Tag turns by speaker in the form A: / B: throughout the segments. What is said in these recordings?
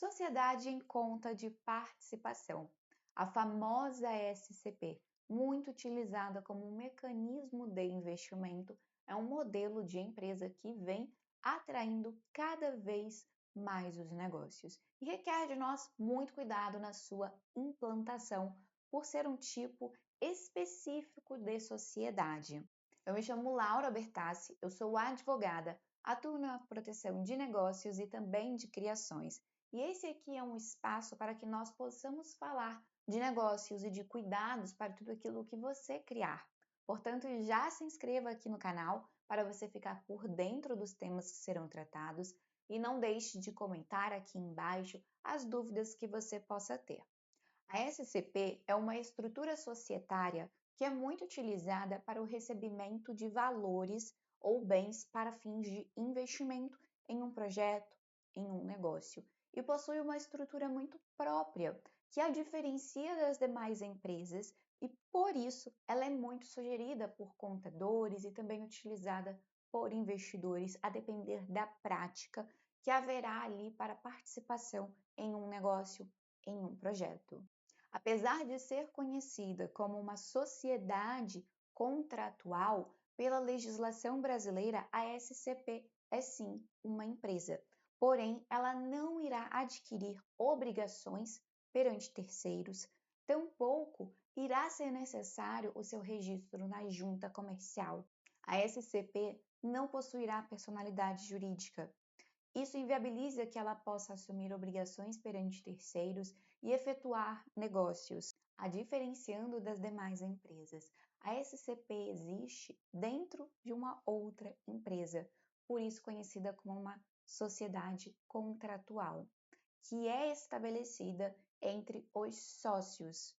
A: Sociedade em Conta de Participação, a famosa SCP, muito utilizada como um mecanismo de investimento, é um modelo de empresa que vem atraindo cada vez mais os negócios e requer de nós muito cuidado na sua implantação, por ser um tipo específico de sociedade. Eu me chamo Laura Bertassi, eu sou advogada, atuo na proteção de negócios e também de criações. E esse aqui é um espaço para que nós possamos falar de negócios e de cuidados para tudo aquilo que você criar. Portanto, já se inscreva aqui no canal para você ficar por dentro dos temas que serão tratados e não deixe de comentar aqui embaixo as dúvidas que você possa ter. A SCP é uma estrutura societária que é muito utilizada para o recebimento de valores ou bens para fins de investimento em um projeto, em um negócio, e possui uma estrutura muito própria, que a diferencia das demais empresas e, por isso, ela é muito sugerida por contadores e também utilizada por investidores, a depender da prática que haverá ali para participação em um negócio, em um projeto. Apesar de ser conhecida como uma sociedade contratual pela legislação brasileira, a SCP é sim uma empresa, porém ela não irá adquirir obrigações perante terceiros, tampouco irá ser necessário o seu registro na junta comercial. A SCP não possuirá personalidade jurídica. Isso inviabiliza que ela possa assumir obrigações perante terceiros e efetuar negócios, a diferenciando das demais empresas. A SCP existe dentro de uma outra empresa, por isso conhecida como uma sociedade contratual, que é estabelecida entre os sócios.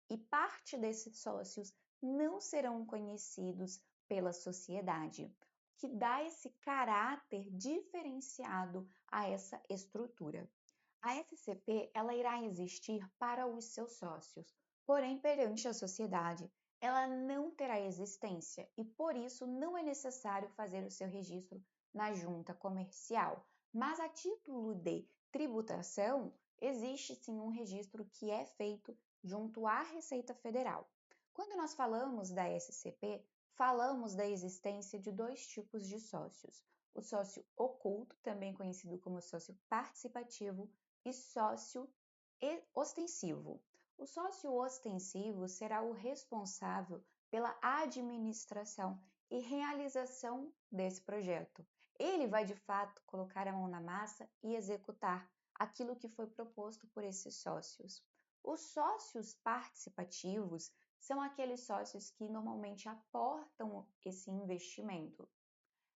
A: E parte desses sócios não serão conhecidos pela sociedade, que dá esse caráter diferenciado a essa estrutura. A SCP ela irá existir para os seus sócios, porém perante a sociedade ela não terá existência e por isso não é necessário fazer o seu registro na junta comercial. Mas a título de tributação, existe sim um registro que é feito junto à Receita Federal. Quando nós falamos da SCP, falamos da existência de dois tipos de sócios: o sócio oculto, também conhecido como sócio participativo, e sócio ostensivo. O sócio ostensivo será o responsável pela administração e realização desse projeto. Ele vai de fato colocar a mão na massa e executar aquilo que foi proposto por esses sócios. Os sócios participativos são aqueles sócios que normalmente aportam esse investimento.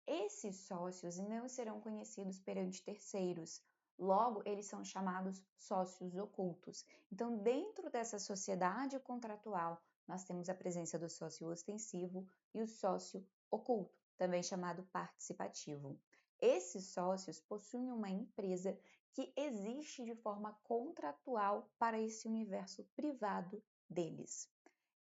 A: Esses sócios não serão conhecidos perante terceiros, logo, eles são chamados sócios ocultos. Então, dentro dessa sociedade contratual, nós temos a presença do sócio ostensivo e o sócio oculto, também chamado participativo. Esses sócios possuem uma empresa que existe de forma contratual para esse universo privado deles.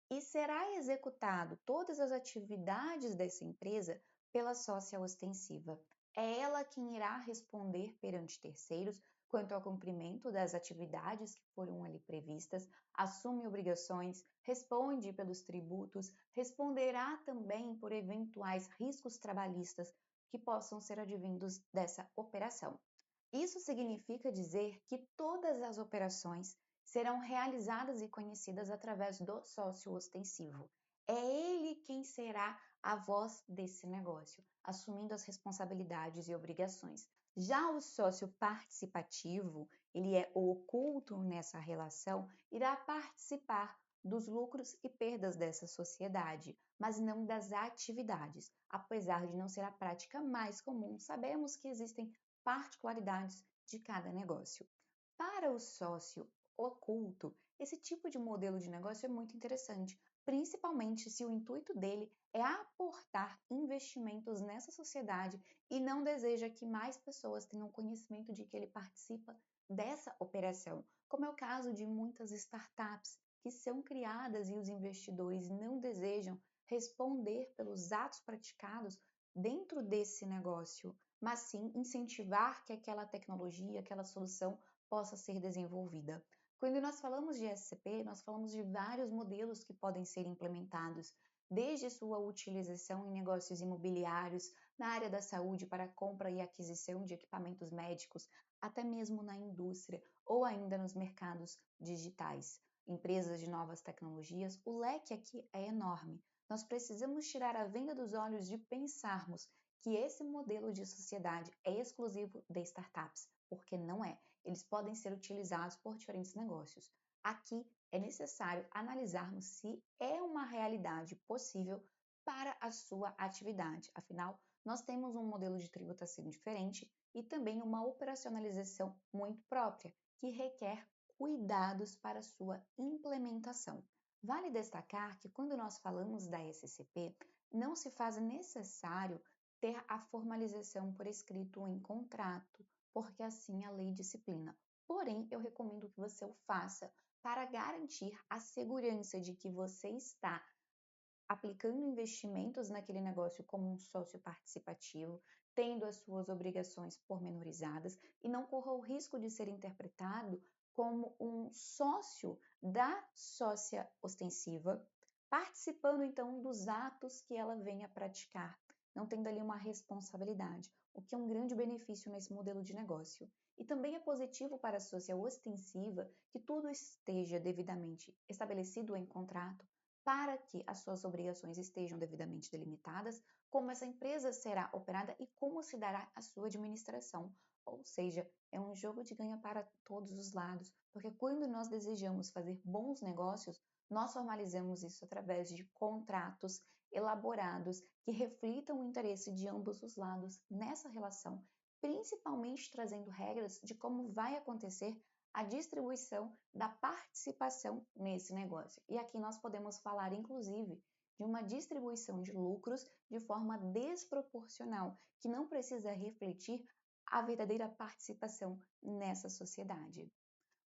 A: E será executado todas as atividades dessa empresa pela sócia ostensiva. É ela quem irá responder perante terceiros quanto ao cumprimento das atividades que foram ali previstas, assume obrigações, responde pelos tributos, responderá também por eventuais riscos trabalhistas que possam ser advindos dessa operação. Isso significa dizer que todas as operações serão realizadas e conhecidas através do sócio ostensivo. É ele quem será a voz desse negócio, assumindo as responsabilidades e obrigações. Já o sócio participativo, ele é oculto nessa relação, irá participar dos lucros e perdas dessa sociedade, mas não das atividades. Apesar de não ser a prática mais comum, sabemos que existem particularidades de cada negócio. Para o sócio oculto, esse tipo de modelo de negócio é muito interessante, principalmente se o intuito dele é aportar investimentos nessa sociedade e não deseja que mais pessoas tenham conhecimento de que ele participa dessa operação, como é o caso de muitas startups que são criadas e os investidores não desejam responder pelos atos praticados dentro desse negócio, mas sim incentivar que aquela tecnologia, aquela solução possa ser desenvolvida. Quando nós falamos de SCP, nós falamos de vários modelos que podem ser implementados, desde sua utilização em negócios imobiliários, na área da saúde para compra e aquisição de equipamentos médicos, até mesmo na indústria ou ainda nos mercados digitais, empresas de novas tecnologias. O leque aqui é enorme. Nós precisamos tirar a venda dos olhos de pensarmos que esse modelo de sociedade é exclusivo de startups, porque não é. Eles podem ser utilizados por diferentes negócios. Aqui é necessário analisarmos se é uma realidade possível para a sua atividade. Afinal, nós temos um modelo de tributação diferente e também uma operacionalização muito própria, que requer cuidados para sua implementação. Vale destacar que quando nós falamos da SCP, não se faz necessário ter a formalização por escrito em contrato, porque assim a lei disciplina. Porém, eu recomendo que você o faça para garantir a segurança de que você está aplicando investimentos naquele negócio como um sócio participativo, tendo as suas obrigações pormenorizadas e não corra o risco de ser interpretado como um sócio da sócia ostensiva, participando então dos atos que ela venha praticar, não tendo ali uma responsabilidade, o que é um grande benefício nesse modelo de negócio. E também é positivo para a sócia ostensiva que tudo esteja devidamente estabelecido em contrato, para que as suas obrigações estejam devidamente delimitadas, como essa empresa será operada e como se dará a sua administração. Ou seja, é um jogo de ganha para todos os lados, porque quando nós desejamos fazer bons negócios, nós formalizamos isso através de contratos elaborados que reflitam o interesse de ambos os lados nessa relação, principalmente trazendo regras de como vai acontecer a distribuição da participação nesse negócio. E aqui nós podemos falar, inclusive, de uma distribuição de lucros de forma desproporcional, que não precisa refletir a verdadeira participação nessa sociedade.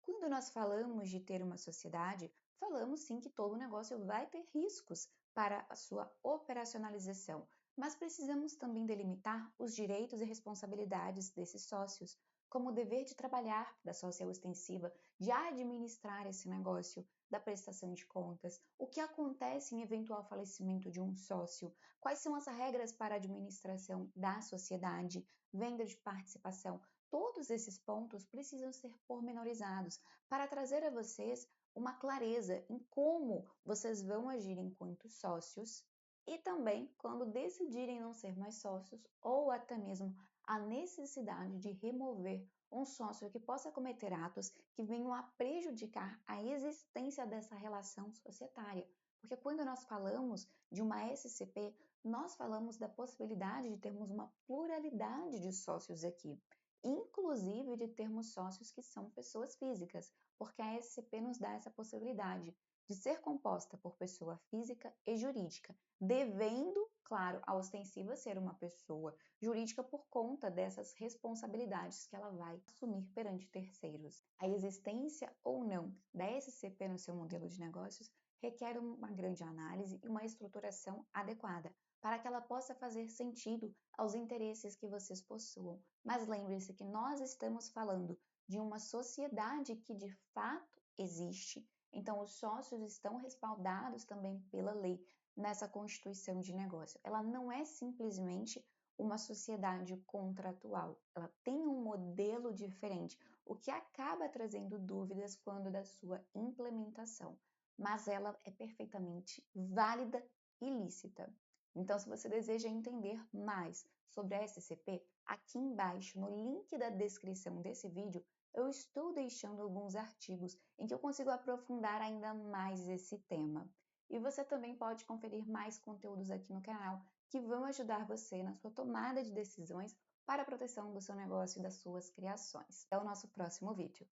A: Quando nós falamos de ter uma sociedade, falamos sim que todo negócio vai ter riscos para a sua operacionalização, mas precisamos também delimitar os direitos e responsabilidades desses sócios, como o dever de trabalhar da sócia ostensiva, de administrar esse negócio, da prestação de contas, o que acontece em eventual falecimento de um sócio, quais são as regras para a administração da sociedade, venda de participação. Todos esses pontos precisam ser pormenorizados para trazer a vocês uma clareza em como vocês vão agir enquanto sócios e também quando decidirem não ser mais sócios ou até mesmo a necessidade de remover um sócio que possa cometer atos que venham a prejudicar a existência dessa relação societária. Porque quando nós falamos de uma SCP, nós falamos da possibilidade de termos uma pluralidade de sócios aqui, inclusive de termos sócios que são pessoas físicas, porque a SCP nos dá essa possibilidade de ser composta por pessoa física e jurídica, devendo, claro, a ostensiva ser uma pessoa jurídica por conta dessas responsabilidades que ela vai assumir perante terceiros. A existência ou não da SCP no seu modelo de negócios requer uma grande análise e uma estruturação adequada, para que ela possa fazer sentido aos interesses que vocês possuam. Mas lembre-se que nós estamos falando de uma sociedade que de fato existe, então os sócios estão respaldados também pela lei nessa constituição de negócio. Ela não é simplesmente uma sociedade contratual, ela tem um modelo diferente, o que acaba trazendo dúvidas quando da sua implementação, mas ela é perfeitamente válida e lícita. Então, se você deseja entender mais sobre a SCP, aqui embaixo, no link da descrição desse vídeo, eu estou deixando alguns artigos em que eu consigo aprofundar ainda mais esse tema. E você também pode conferir mais conteúdos aqui no canal que vão ajudar você na sua tomada de decisões para a proteção do seu negócio e das suas criações. Até o nosso próximo vídeo.